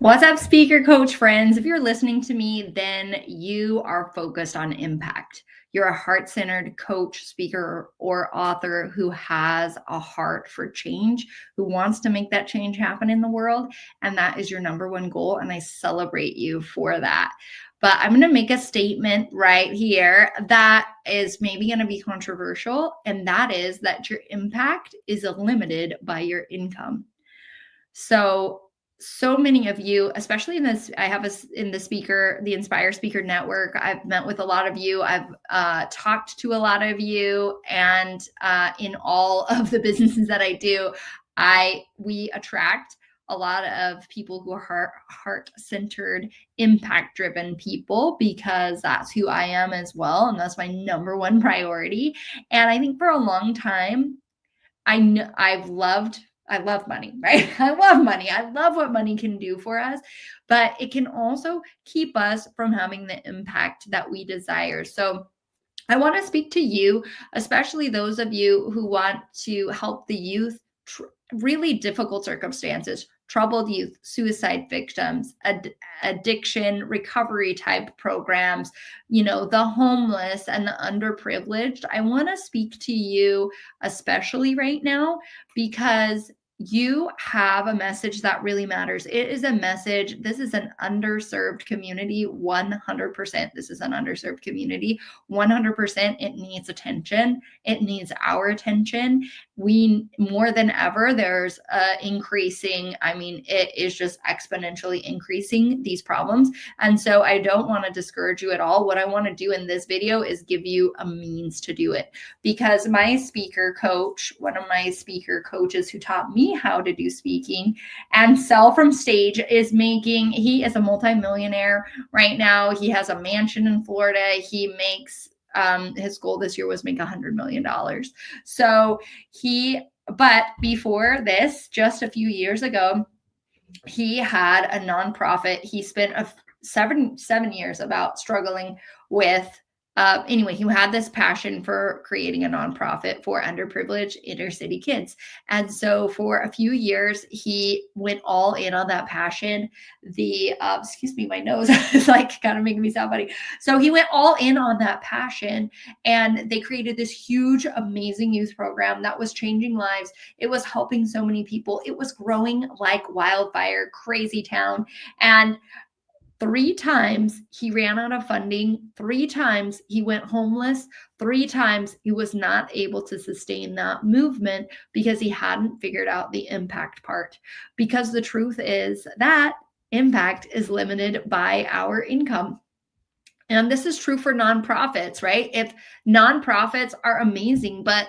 What's up, speaker coach friends? If you're listening to me, then you are focused on impact. You're a heart-centered coach, speaker, or author who has a heart for change, who wants to make that change happen in the world. And that is your number one goal. And I celebrate you for that. But I'm going to make a statement right here that is maybe going to be controversial. And that is that your impact is limited by your income. So many of you, especially in this, I have in the Inspire Speaker Network, I've met with a lot of you. I've talked to a lot of you, and in all of the businesses that I do, we attract a lot of people who are heart-centered, impact-driven people, because that's who I am as well, and that's my number one priority. And I think for a long time, I love money, right? I love money. I love what money can do for us, but it can also keep us from having the impact that we desire. So I want to speak to you, especially those of you who want to help the youth, really difficult circumstances, troubled youth, suicide victims, addiction recovery type programs, the homeless and the underprivileged. I want to speak to you, especially right now, because you have a message that really matters. It is a message. This is an underserved community. 100%. This is an underserved community. 100%. It needs attention. It needs our attention. We, more than ever, there's increasing. It is just exponentially increasing, these problems. And so I don't want to discourage you at all. What I want to do in this video is give you a means to do it, because my speaker coach, one of my speaker coaches who taught me how to do speaking and sell from stage, he is a multimillionaire right now. He has a mansion in Florida. He makes his goal this year was make $100 million. But before this, just a few years ago, he had a nonprofit. He spent 7 years about struggling with he had this passion for creating a nonprofit for underprivileged inner city kids. And so for a few years, he went all in on that passion. Excuse me, my nose is like kind of making me sound funny. So he went all in on that passion, and they created this huge, amazing youth program that was changing lives. It was helping so many people. It was growing like wildfire, crazy town. And 3 times he ran out of funding. 3 times he went homeless. 3 times he was not able to sustain that movement because he hadn't figured out the impact part. Because the truth is that impact is limited by our income. And this is true for nonprofits, right? If nonprofits are amazing, but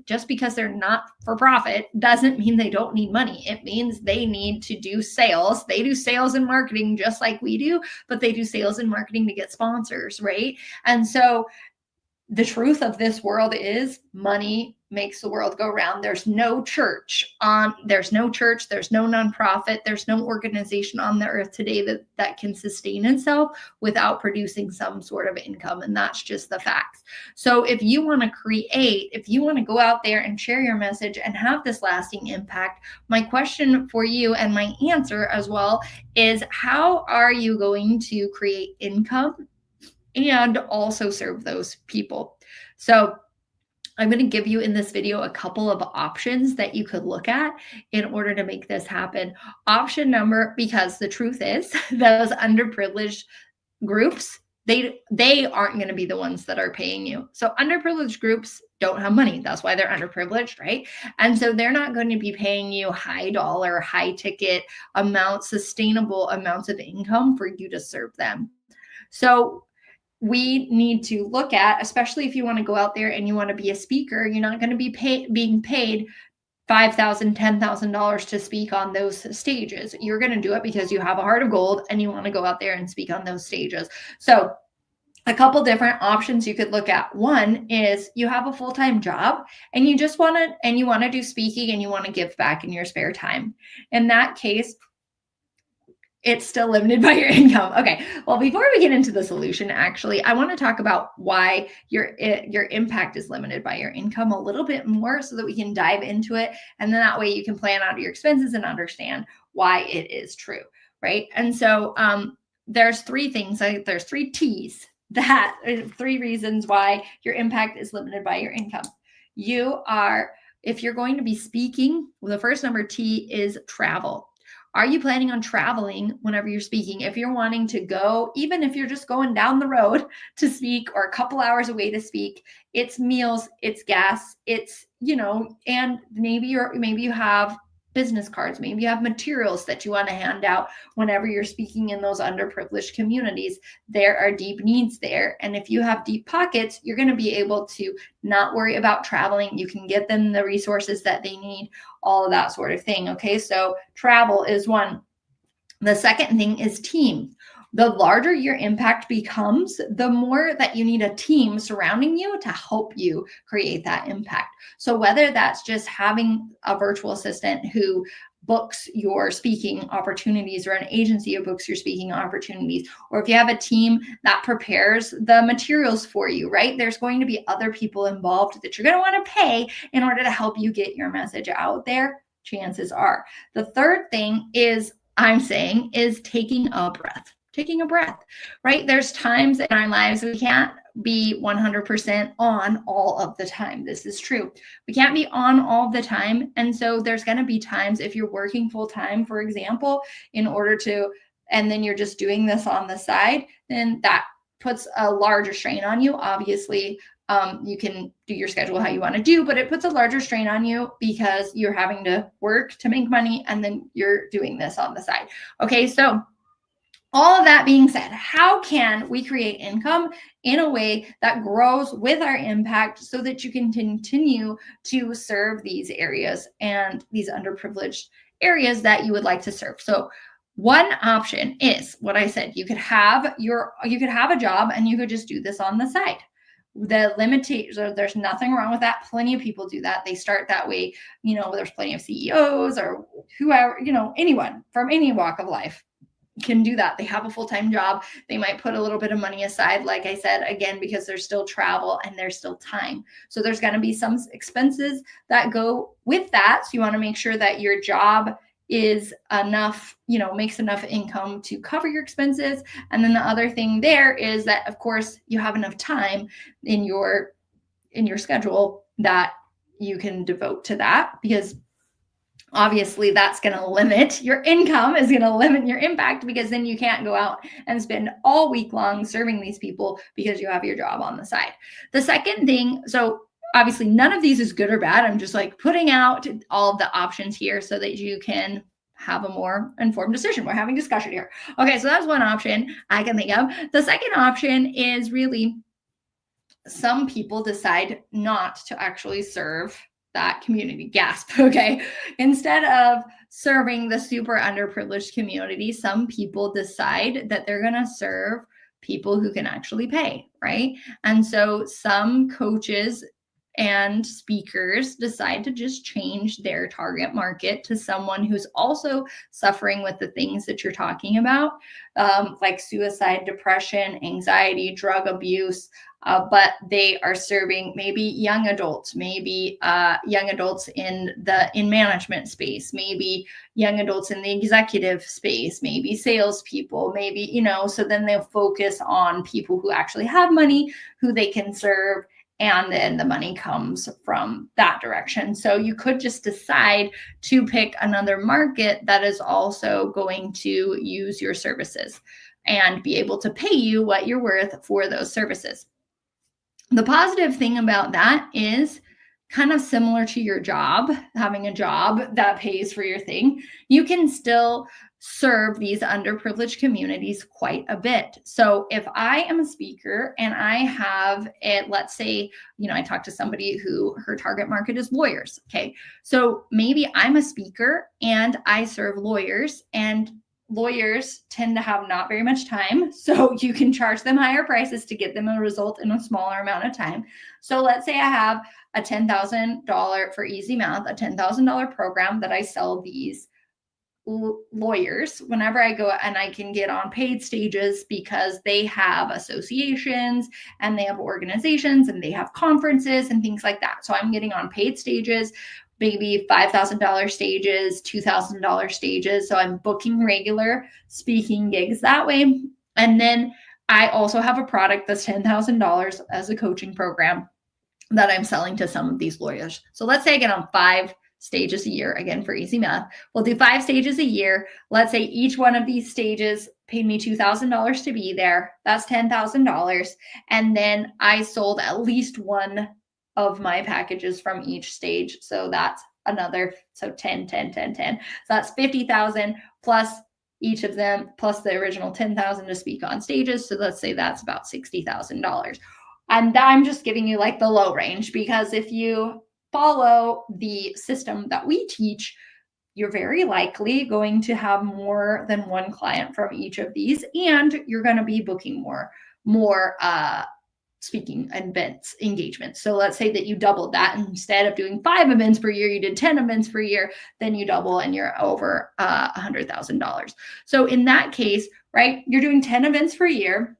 just because they're not for profit doesn't mean they don't need money. It means they need to do sales. They do sales and marketing just like we do, but they do sales and marketing to get sponsors, right? And so the truth of this world is money makes the world go round. There's no church, there's no nonprofit, there's no organization on the earth today that can sustain itself without producing some sort of income. And that's just the facts. So if you want to go out there and share your message and have this lasting impact, my question for you, and my answer as well, is how are you going to create income and also serve those people? So I'm going to give you in this video a couple of options that you could look at in order to make this happen. Because the truth is, those underprivileged groups, they aren't going to be the ones that are paying you. So underprivileged groups don't have money. That's why they're underprivileged, right? And so they're not going to be paying you high dollar, high ticket amounts, sustainable amounts of income for you to serve them. So we need to look at, especially if you want to go out there and you want to be a speaker, you're not going to be being paid $5,000, $10,000 to speak on those stages. You're going to do it because you have a heart of gold and you want to go out there and speak on those stages. So a couple different options you could look at. One is you have a full-time job and you want to do speaking and you want to give back in your spare time. In that case, It's still limited by your income. Okay. Well, before we get into the solution, actually, I want to talk about why your impact is limited by your income a little bit more so that we can dive into it. And then that way you can plan out your expenses and understand why it is true. Right. And so there's three things, there's three T's that three reasons why your impact is limited by your income. If you're going to be speaking, the first number T is travel. Are you planning on traveling whenever you're speaking? If you're wanting to go, even if you're just going down the road to speak or a couple hours away to speak, it's meals, it's gas, it's, and maybe you have business cards, maybe you have materials that you want to hand out whenever you're speaking in those underprivileged communities. There are deep needs there. And if you have deep pockets, you're going to be able to not worry about traveling. You can get them the resources that they need, all of that sort of thing. Okay, so travel is one. The second thing is team. The larger your impact becomes, the more that you need a team surrounding you to help you create that impact. So whether that's just having a virtual assistant who books your speaking opportunities, or an agency who books your speaking opportunities, or if you have a team that prepares the materials for you, right? There's going to be other people involved that you're going to want to pay in order to help you get your message out there, chances are. The third thing is taking a breath, right? There's times in our lives we can't be 100% on all of the time. This is true. We can't be on all the time. And so there's going to be times if you're working full time, for example, and then you're just doing this on the side, then that puts a larger strain on you. Obviously, you can do your schedule how you want to do, but it puts a larger strain on you because you're having to work to make money and then you're doing this on the side. Okay, so all of that being said, how can we create income in a way that grows with our impact so that you can continue to serve these areas and these underprivileged areas that you would like to serve? So one option is what I said. You could have a job and you could just do this on the side. The limitation, there's nothing wrong with that. Plenty of people do that. They start that way. There's plenty of CEOs or whoever, anyone from any walk of life can do that. They have a full-time job. They might put a little bit of money aside, like I said, again, because there's still travel and there's still time. So there's going to be some expenses that go with that. So you want to make sure that your job is enough, makes enough income to cover your expenses. And then the other thing there is that, of course, you have enough time in your schedule that you can devote to that, because obviously that's going to limit your income, is going to limit your impact, because then you can't go out and spend all week long serving these people because you have your job on the side. The second thing, so obviously none of these is good or bad. I'm just like putting out all of the options here so that you can have a more informed decision. We're having discussion here. Okay, so that's one option I can think of. The second option is really some people decide not to actually serve that community. Gasp. Okay. Instead of serving the super underprivileged community, some people decide that they're going to serve people who can actually pay, right? And so some coaches and speakers decide to just change their target market to someone who's also suffering with the things that you're talking about, like suicide, depression, anxiety, drug abuse, but they are serving maybe young adults, maybe young adults in management space, maybe young adults in the executive space, maybe salespeople, maybe, so then they'll focus on people who actually have money, who they can serve, and then the money comes from that direction. So you could just decide to pick another market that is also going to use your services and be able to pay you what you're worth for those services. The positive thing about that is kind of similar to your job, having a job that pays for your thing. You can still serve these underprivileged communities quite a bit. So if I am a speaker and I have it, let's say, I talked to somebody who her target market is lawyers. Okay. So maybe I'm a speaker and I serve lawyers, and lawyers tend to have not very much time. So you can charge them higher prices to get them a result in a smaller amount of time. So let's say I have a $10,000, for easy math, a $10,000 program that I sell these lawyers whenever I go, and I can get on paid stages because they have associations and they have organizations and they have conferences and things like that. So I'm getting on paid stages, maybe $5,000 stages, $2,000 stages. So I'm booking regular speaking gigs that way. And then I also have a product that's $10,000 as a coaching program that I'm selling to some of these lawyers. So let's say I get on 5 stages a year, again, for easy math. We'll do 5 stages a year. Let's say each one of these stages paid me $2,000 to be there. That's $10,000. And then I sold at least one of my packages from each stage. So that's another, so 10, 10, 10, 10. So that's 50,000 plus each of them, plus the original 10,000 to speak on stages. So let's say that's about $60,000. And I'm just giving you like the low range, because if you follow the system that we teach, you're very likely going to have more than one client from each of these, and you're going to be booking more speaking events, engagements. So let's say that you doubled that. Instead of doing 5 events per year, you did 10 events per year, then you double and you're over $100,000. So in that case, right, you're doing 10 events per year.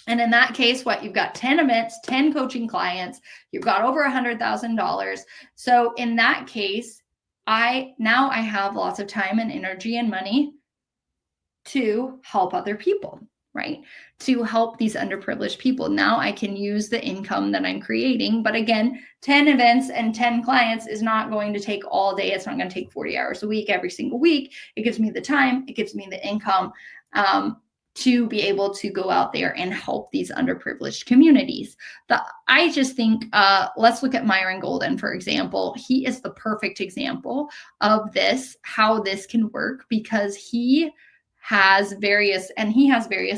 And in that case, what you've got 10 events, 10 coaching clients, you've got over $100,000. So in that case, I have lots of time and energy and money to help other people, right? To help these underprivileged people. Now I can use the income that I'm creating. But again, 10 events and 10 clients is not going to take all day. It's not going to take 40 hours a week every single week. It gives me the time. It gives me the income to be able to go out there and help these underprivileged communities. I just think, let's look at Myron Golden, for example. He is the perfect example of this, how this can work, because he has various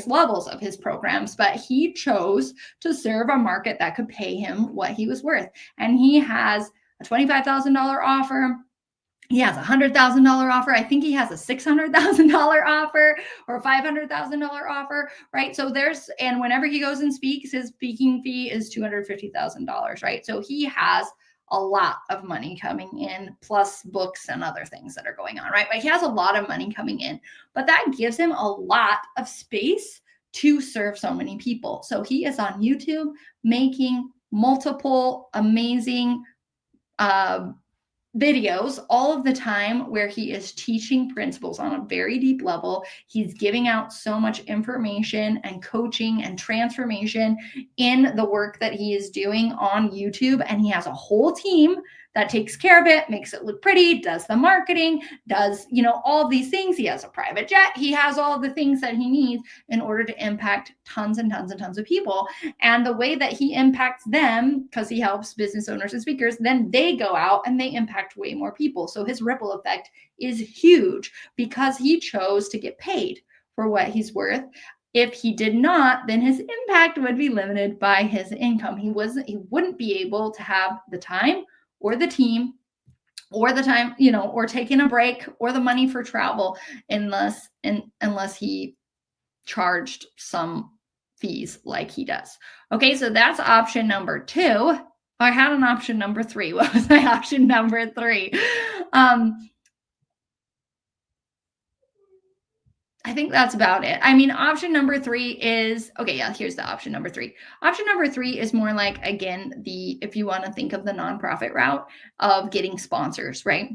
levels of his programs, but he chose to serve a market that could pay him what he was worth. And he has a $25,000 offer. He has a $100,000 offer. I think he has a $600,000 offer or a $500,000 offer, right? So and whenever he goes and speaks, his speaking fee is $250,000, right? So he has a lot of money coming in, plus books and other things that are going on, right? But he has a lot of money coming in, but that gives him a lot of space to serve so many people. So he is on YouTube making multiple amazing videos all of the time where he is teaching principles on a very deep level. He's giving out so much information and coaching and transformation in the work that he is doing on YouTube. And he has a whole team that takes care of it, makes it look pretty, does the marketing, does, all these things. He has a private jet. He has all the things that he needs in order to impact tons and tons and tons of people. And the way that he impacts them, because he helps business owners and speakers, then they go out and they impact way more people. So his ripple effect is huge because he chose to get paid for what he's worth. If he did not, then his impact would be limited by his income. He wouldn't be able to have the time or the team or the time, or taking a break or the money for travel unless he charged some fees like he does. Okay, so that's option number 2. I had an option number 3. What was my option number 3? I think that's about it. I mean, option number 3 is, okay, yeah, here's the option number 3. Option number 3 is more like, again, if you want to think of the nonprofit route of getting sponsors, right?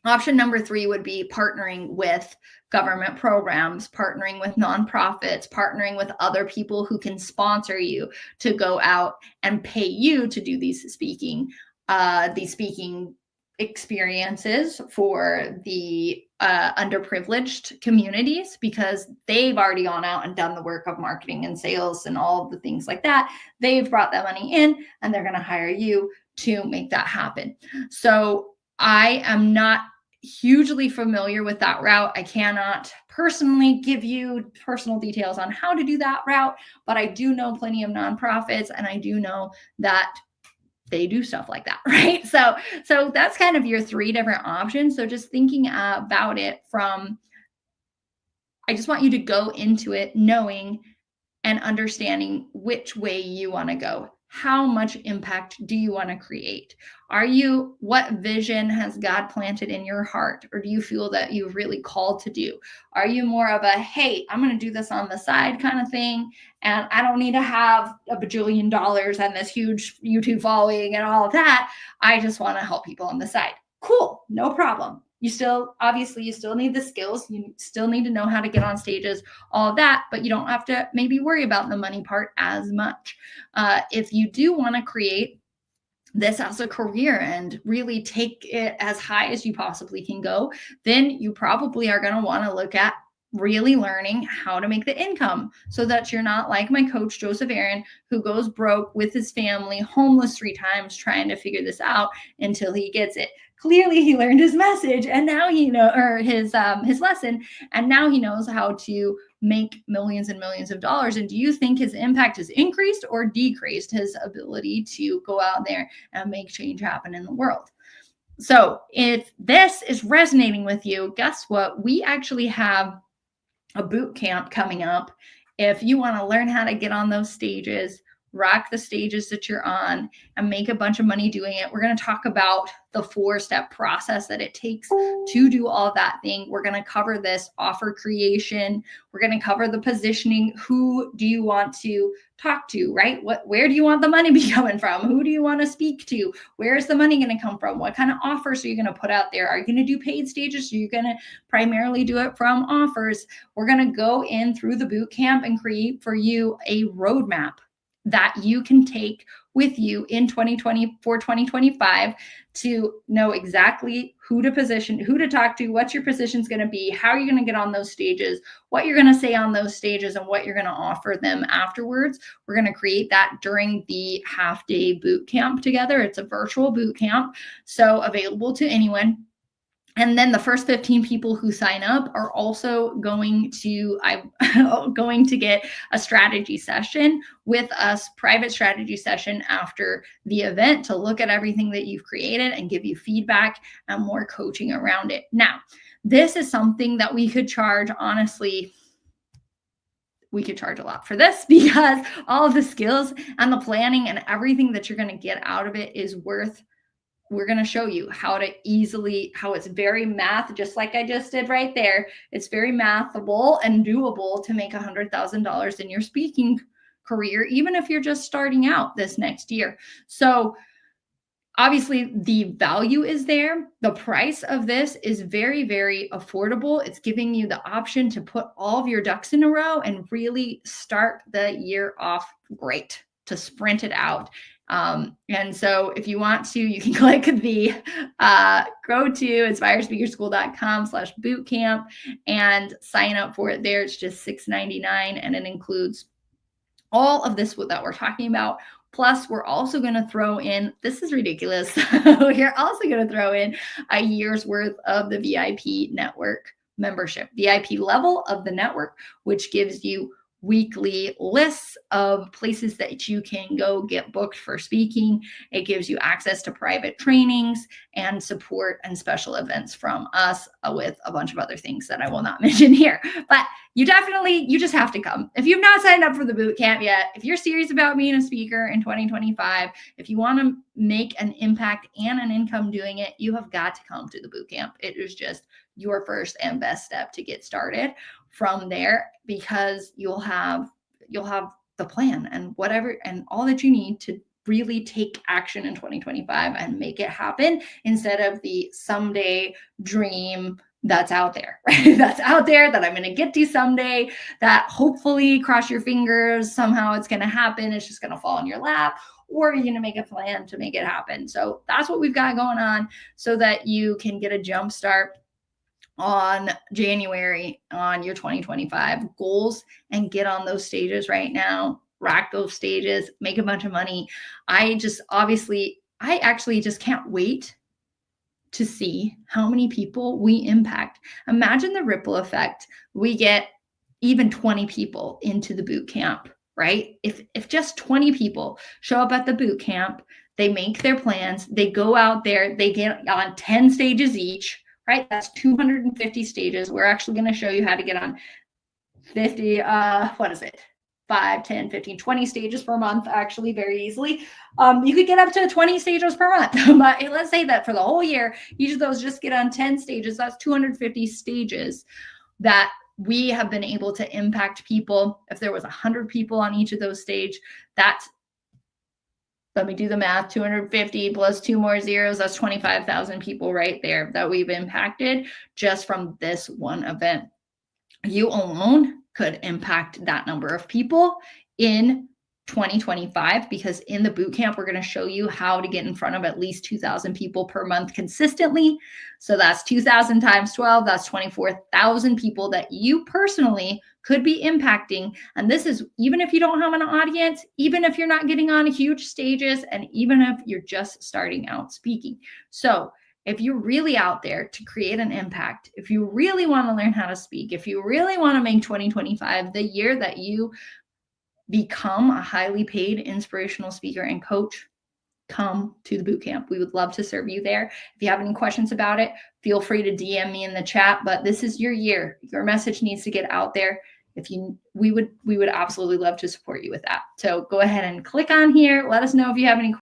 Option number 3 would be partnering with government programs, partnering with nonprofits, partnering with other people who can sponsor you to go out and pay you to do these speaking experiences for the underprivileged communities, because they've already gone out and done the work of marketing and sales and all of the things like that. They've brought that money in and they're going to hire you to make that happen. So I am not hugely familiar with that route. I cannot personally give you personal details on how to do that route, but I do know plenty of nonprofits, and I do know that they do stuff like that, right? So that's kind of your 3 different options. So just thinking about it I just want you to go into it knowing and understanding which way you want to go. how much impact do you want to create? What vision has God planted in your heart? Or do you feel that you're really called to do? Are you more of a, hey, I'm going to do this on the side kind of thing, and I don't need to have a bajillion dollars and this huge YouTube following and all of that. I just want to help people on the side. Cool, no problem. You still need the skills. You still need to know how to get on stages, all of that, but you don't have to maybe worry about the money part as much. If you do want to create this as a career and really take it as high as you possibly can go, then you probably are going to want to look at really learning how to make the income so that you're not like my coach, Joseph Aaron, who goes broke with his family, homeless 3 times, trying to figure this out until he gets it. Clearly he learned his message and now his lesson, and now he knows how to make millions and millions of dollars. And do you think his impact has increased or decreased his ability to go out there and make change happen in the world? So if this is resonating with you, guess what? We actually have a boot camp coming up. If you want to learn how to get on those stages, rock the stages that you're on, and make a bunch of money doing it. We're going to talk about the 4-step process that it takes to do all that thing. We're going to cover this offer creation. We're going to cover the positioning. Who do you want to talk to, right? Where do you want the money to be coming from? Who do you want to speak to? Where's the money going to come from? What kind of offers are you going to put out there? Are you going to do paid stages? Are you going to primarily do it from offers? We're going to go in through the boot camp and create for you a roadmap that you can take with you in 2025 to know exactly who to position, who to talk to, what your position's going to be, how you're going to get on those stages, what you're going to say on those stages, and what you're going to offer them afterwards. We're going to create that during the half-day boot camp together. It's a virtual boot camp, so available to anyone. And then the first 15 people who sign up are also going to get a strategy session with us, private strategy session after the event to look at everything that you've created and give you feedback and more coaching around it. Now, this is something that we could charge, honestly, we could charge a lot for this because all of the skills and the planning and everything that you're going to get out of it is worth. We're going to show you how it's very math, just like I just did right there. It's very mathable and doable to make $100,000 in your speaking career, even if you're just starting out this next year. So obviously the value is there. The price of this is very, very affordable. It's giving you the option to put all of your ducks in a row and really start the year off great, to sprint it out. And so if you want to, you can click the go to inspirespeakerschool.com/bootcamp and sign up for it there. It's just $6.99 and it includes all of this that we're talking about. Plus, we're also going to throw in, this is ridiculous. We're also going to throw in a year's worth of the VIP network membership, VIP level of the network, which gives you weekly lists of places that you can go get booked for speaking. It gives you access to private trainings and support and special events from us with a bunch of other things that I will not mention here. But you just have to come. If you've not signed up for the boot camp yet, if you're serious about being a speaker in 2025, if you want to make an impact and an income doing it, you have got to come to the boot camp. It is just your first and best step to get started from there, because you'll have the plan and whatever and all that you need to really take action in 2025 and make it happen, instead of the someday dream that's out there, right? That's out there that I'm going to get to someday, that hopefully, cross your fingers, somehow it's going to happen. It's just going to fall in your lap, or you're going to make a plan to make it happen. So that's what we've got going on, so that you can get a jump start on January on your 2025 goals and get on those stages right now, rack those stages, make a bunch of money. I actually just can't wait to see how many people we impact. Imagine the ripple effect. We get even 20 people into the boot camp, right? If just 20 people show up at the boot camp, they make their plans, they go out there, they get on 10 stages each, right? That's 250 stages. We're actually going to show you how to get on 50, 5, 10, 15, 20 stages per month, actually, very easily. You could get up to 20 stages per month. But let's say that for the whole year, each of those just get on 10 stages. That's 250 stages that we have been able to impact people. If there was 100 people on each of those stages, that's, let me do the math, 250 plus 2 more zeros, that's 25,000 people right there that we've impacted just from this one event. You alone could impact that number of people in 2025, because in the bootcamp, we're going to show you how to get in front of at least 2,000 people per month consistently. So that's 2,000 times 12. That's 24,000 people that you personally could be impacting. And this is even if you don't have an audience, even if you're not getting on huge stages, and even if you're just starting out speaking. So if you're really out there to create an impact, if you really want to learn how to speak, if you really want to make 2025 the year that you become a highly paid inspirational speaker and coach, come to the bootcamp. We would love to serve you there. If you have any questions about it, feel free to DM me in the chat. But this is your year. Your message needs to get out there. We would absolutely love to support you with that. So go ahead and click on here. Let us know if you have any